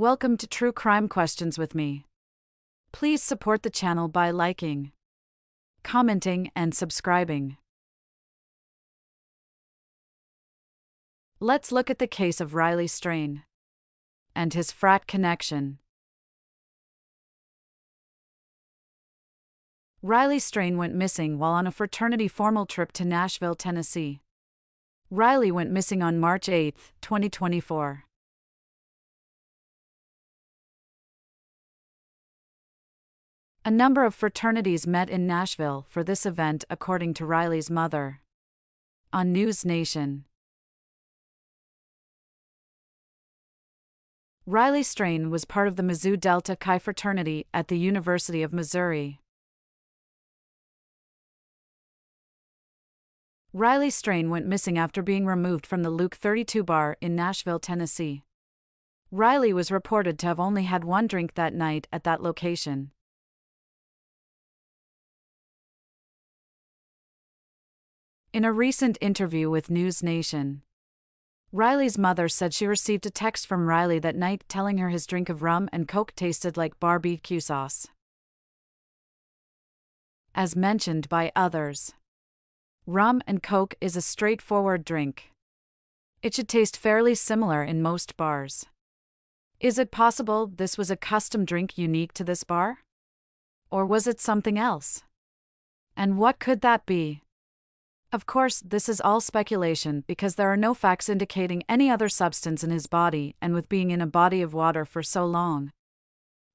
Welcome to True Crime Questions with me. Please support the channel by liking, commenting, and subscribing. Let's look at the case of Riley Strain and his frat connection. Riley Strain went missing while on a fraternity formal trip to Nashville, Tennessee. Riley went missing on March 8, 2024. A number of fraternities met in Nashville for this event, according to Riley's mother. On News Nation, Riley Strain was part of the Mizzou Delta Chi fraternity at the University of Missouri. Riley Strain went missing after being removed from the Luke 32 bar in Nashville, Tennessee. Riley was reported to have only had one drink that night at that location. In a recent interview with News Nation, Riley's mother said she received a text from Riley that night telling her his drink of rum and coke tasted like barbecue sauce. As mentioned by others, rum and coke is a straightforward drink. It should taste fairly similar in most bars. Is it possible this was a custom drink unique to this bar? Or was it something else? And what could that be? Of course, this is all speculation because there are no facts indicating any other substance in his body, and with being in a body of water for so long,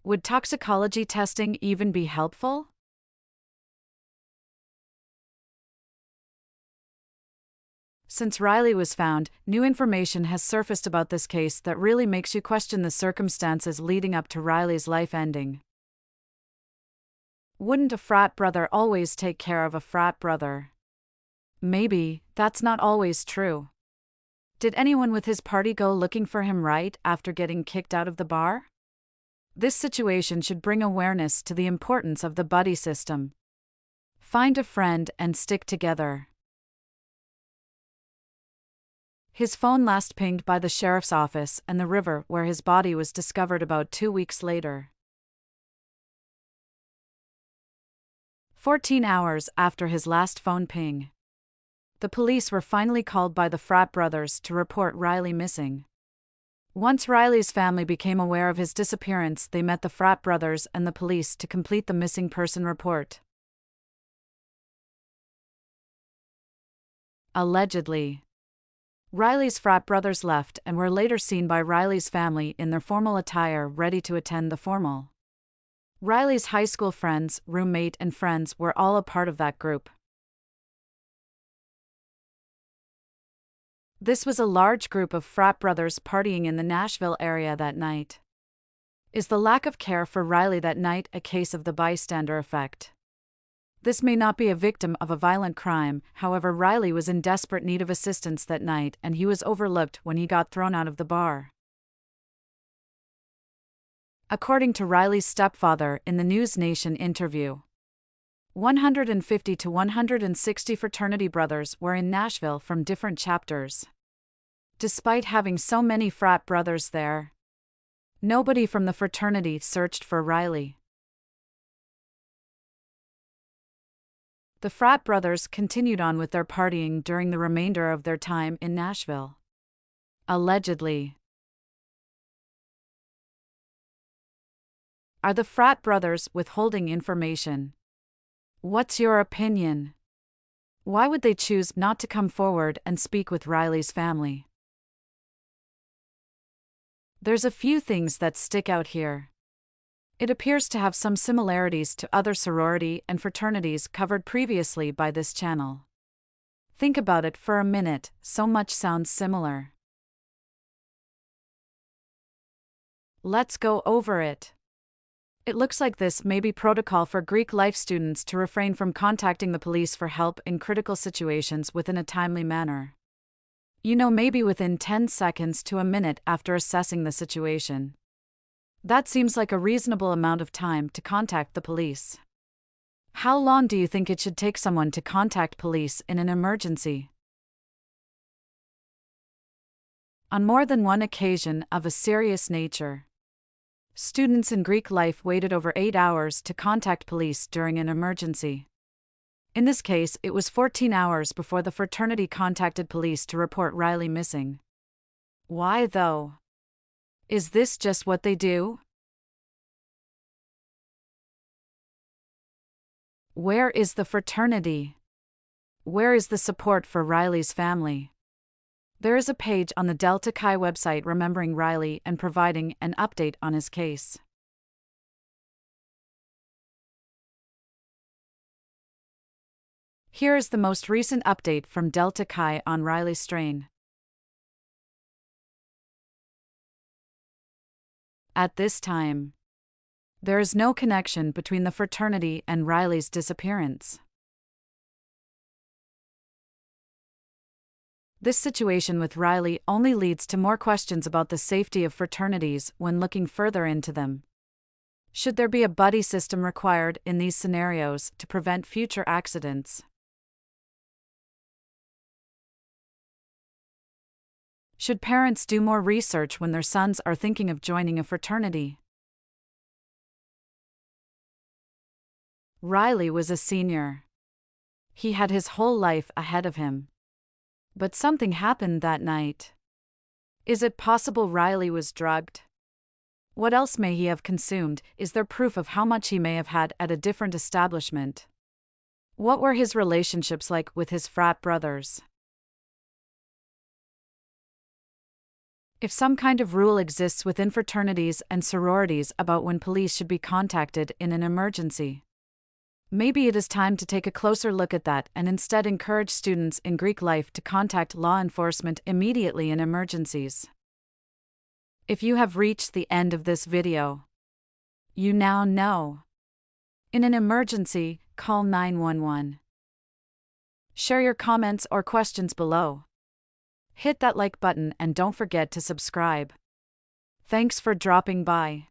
would toxicology testing even be helpful? Since Riley was found, new information has surfaced about this case that really makes you question the circumstances leading up to Riley's life ending. Wouldn't a frat brother always take care of a frat brother? Maybe that's not always true. Did anyone with his party go looking for him right after getting kicked out of the bar? This situation should bring awareness to the importance of the buddy system. Find a friend and stick together. His phone last pinged by the sheriff's office and the river where his body was discovered about 2 weeks later. 14 hours after his last phone ping, the police were finally called by the frat brothers to report Riley missing. Once Riley's family became aware of his disappearance, they met the frat brothers and the police to complete the missing person report. Allegedly, Riley's frat brothers left and were later seen by Riley's family in their formal attire, ready to attend the formal. Riley's high school friends, roommate, and friends were all a part of that group. This was a large group of frat brothers partying in the Nashville area that night. Is the lack of care for Riley that night a case of the bystander effect? This may not be a victim of a violent crime, however, Riley was in desperate need of assistance that night and he was overlooked when he got thrown out of the bar. According to Riley's stepfather in the News Nation interview, 150 to 160 fraternity brothers were in Nashville from different chapters. Despite having so many frat brothers there, nobody from the fraternity searched for Riley. The frat brothers continued on with their partying during the remainder of their time in Nashville. Allegedly. Are the frat brothers withholding information? What's your opinion? Why would they choose not to come forward and speak with Riley's family? There's a few things that stick out here. It appears to have some similarities to other sorority and fraternities covered previously by this channel. Think about it for a minute, so much sounds similar. Let's go over it. It looks like this may be protocol for Greek life students to refrain from contacting the police for help in critical situations within a timely manner. Maybe within 10 seconds to a minute after assessing the situation. That seems like a reasonable amount of time to contact the police. How long do you think it should take someone to contact police in an emergency? On more than one occasion of a serious nature, Students in Greek life waited over 8 hours to contact police during an emergency. In this case, it was 14 hours before the fraternity contacted police to report Riley missing. Why, though? Is this just what they do? Where is the fraternity? Where is the support for Riley's family? There is a page on the Delta Chi website remembering Riley and providing an update on his case. Here is the most recent update from Delta Chi on Riley's strain. At this time, there is no connection between the fraternity and Riley's disappearance. This situation with Riley only leads to more questions about the safety of fraternities when looking further into them. Should there be a buddy system required in these scenarios to prevent future accidents? Should parents do more research when their sons are thinking of joining a fraternity? Riley was a senior. He had his whole life ahead of him. But something happened that night. Is it possible Riley was drugged? What else may he have consumed? Is there proof of how much he may have had at a different establishment? What were his relationships like with his frat brothers? If some kind of rule exists within fraternities and sororities about when police should be contacted in an emergency, maybe it is time to take a closer look at that and instead encourage students in Greek life to contact law enforcement immediately in emergencies. If you have reached the end of this video, you now know. In an emergency, call 911. Share your comments or questions below. Hit that like button and don't forget to subscribe. Thanks for dropping by.